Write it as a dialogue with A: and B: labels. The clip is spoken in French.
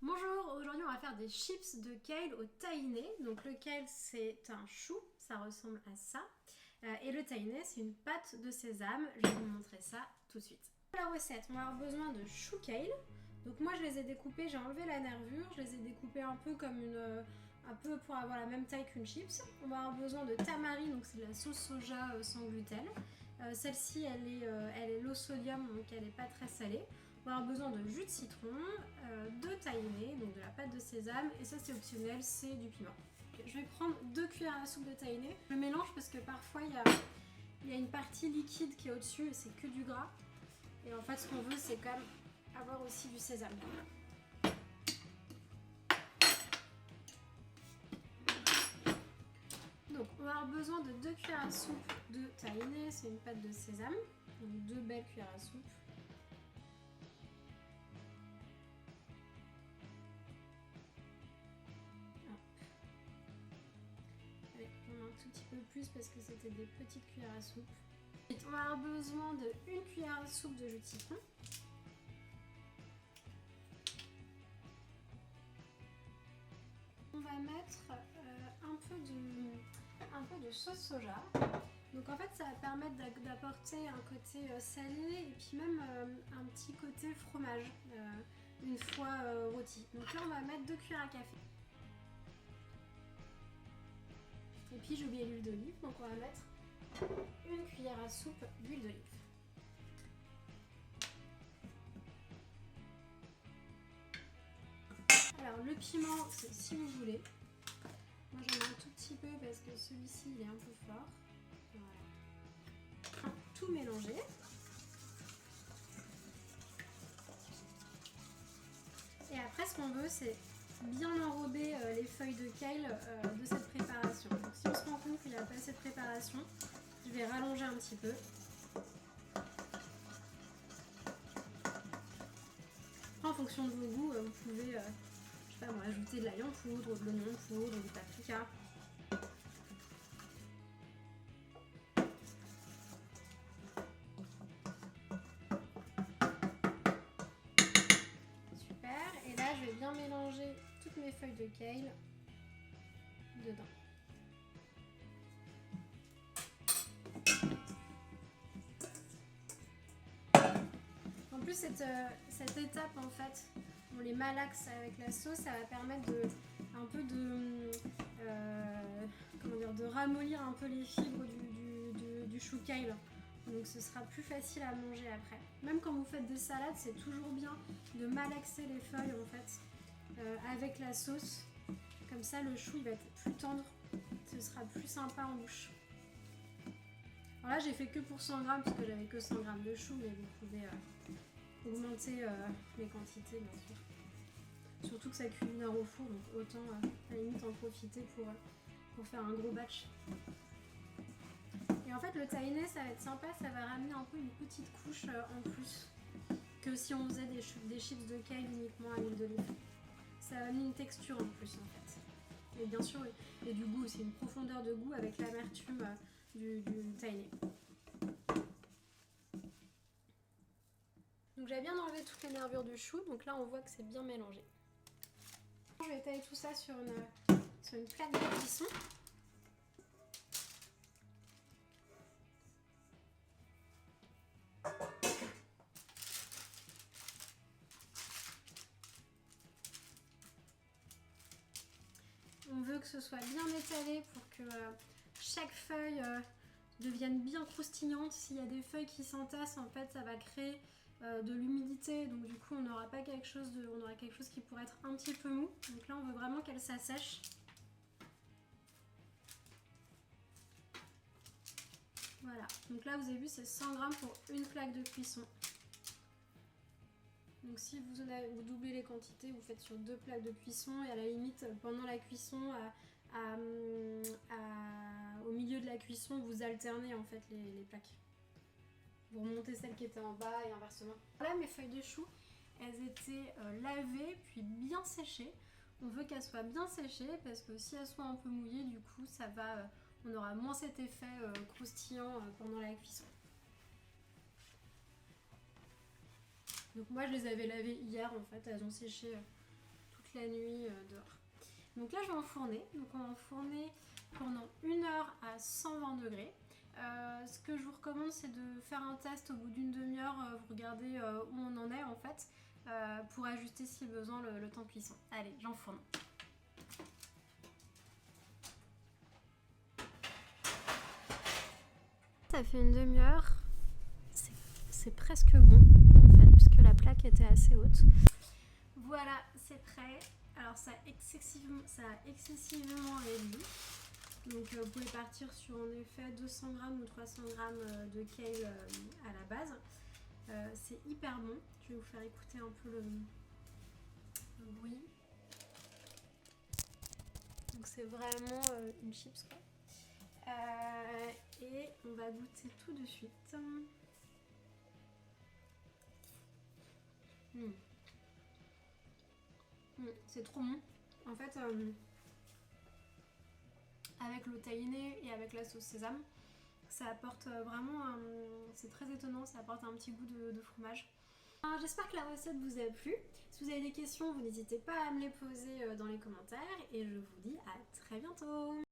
A: Bonjour, aujourd'hui on va faire des chips de kale au tahini. Donc le kale c'est un chou, ça ressemble à ça. Et le tahini c'est une pâte de sésame. Je vais vous montrer ça tout de suite. Pour la recette, on va avoir besoin de chou kale. Donc moi je les ai découpés, j'ai enlevé la nervure, je les ai découpés un peu comme un peu pour avoir la même taille qu'une chips. On va avoir besoin de tamari, donc c'est de la sauce soja sans gluten. Celle-ci elle est low sodium, donc elle n'est pas très salée. On va avoir besoin de jus de citron, de tahini, donc de la pâte de sésame, et ça c'est optionnel, c'est du piment. Je vais prendre 2 cuillères à soupe de tahini. Je mélange parce que parfois il y a une partie liquide qui est au-dessus et c'est que du gras. Et en fait ce qu'on veut c'est quand même avoir aussi du sésame. Donc on va avoir besoin de 2 cuillères à soupe de tahini, c'est une pâte de sésame, donc 2 belles cuillères à soupe. Allez, on a un tout petit peu plus parce que c'était des petites cuillères à soupe. On va avoir besoin de 1 cuillère à soupe de jus de citron. On va mettre un peu de sauce soja. Donc en fait ça va permettre d'apporter un côté salé et puis même un petit côté fromage une fois rôti. Donc là on va mettre 2 cuillères à café. Et puis j'ai oublié l'huile d'olive, donc on va mettre 1 cuillère à soupe d'huile d'olive. Alors le piment, c'est si vous voulez. Moi j'en ai un tout petit peu parce que celui-ci il est un peu fort. Voilà. Tout mélanger. Et après ce qu'on veut c'est bien enrober les feuilles de kale de cette préparation. Donc si on se rend compte qu'il n'y a pas assez de préparation, je vais rallonger un petit peu. En fonction de vos goûts, vous pouvez je sais pas moi, ajouter de l'ail en poudre, de l'oignon en poudre, du paprika. Super, et là je vais bien mélanger toutes mes feuilles de kale dedans. En plus cette étape en fait, on les malaxe avec la sauce, ça va permettre de ramollir un peu les fibres du chou kale. Donc ce sera plus facile à manger après. Même quand vous faites des salades, c'est toujours bien de malaxer les feuilles en fait avec la sauce. Comme ça le chou il va être plus tendre, ce sera plus sympa en bouche. Alors là j'ai fait que pour 100 grammes parce que j'avais que 100 grammes de chou, mais vous pouvez augmenter les quantités bien sûr. Surtout que ça cuit 1 heure au four, donc autant à la limite en profiter pour faire un gros batch. Et en fait le tahini ça va être sympa, ça va ramener un peu une petite couche en plus que si on faisait des chips de kale uniquement à l'huile d'olive. Ça va amener une texture en plus en fait. Et bien sûr, et du goût, c'est une profondeur de goût avec l'amertume du tahini. Donc j'ai bien enlevé toutes les nervures du chou, donc là on voit que c'est bien mélangé. Je vais étaler tout ça sur une plaque de cuisson. On veut que ce soit bien étalé pour que chaque feuille devienne bien croustillante. S'il y a des feuilles qui s'entassent, en fait, ça va créer de l'humidité. Donc du coup, on aura quelque chose qui pourrait être un petit peu mou. Donc là, on veut vraiment qu'elle s'assèche. Voilà. Donc là, vous avez vu, c'est 100 grammes pour une plaque de cuisson. Donc si vous doublez les quantités, vous faites sur 2 plaques de cuisson et à la limite, pendant la cuisson, au milieu de la cuisson, vous alternez en fait les plaques. Vous remontez celles qui étaient en bas et inversement. Là, mes feuilles de chou, elles étaient lavées puis bien séchées. On veut qu'elles soient bien séchées parce que si elles sont un peu mouillées, du coup, on aura moins cet effet croustillant pendant la cuisson. Donc moi je les avais lavées hier en fait, elles ont séché toute la nuit dehors. Donc là je vais enfourner, donc on va enfourner pendant 1 heure à 120 degrés. Ce que je vous recommande, c'est de faire un test au bout d'une demi-heure, vous regardez où on en est en fait, pour ajuster si besoin le temps de cuisson. Allez, j'enfourne. Ça fait une demi-heure, c'est presque bon en fait, puisque la plaque était assez haute. Voilà, c'est prêt. Alors ça a excessivement réduit. Donc vous pouvez partir sur en effet 200 g ou 300 g de kale à la base. C'est hyper bon. Je vais vous faire écouter un peu le bruit. Donc c'est vraiment une chips quoi. Et on va goûter tout de suite. C'est trop bon. En fait, avec le tahini et avec la sauce sésame, ça apporte vraiment, c'est très étonnant, ça apporte un petit goût de fromage. J'espère que la recette vous a plu. Si vous avez des questions, vous n'hésitez pas à me les poser dans les commentaires et je vous dis à très bientôt.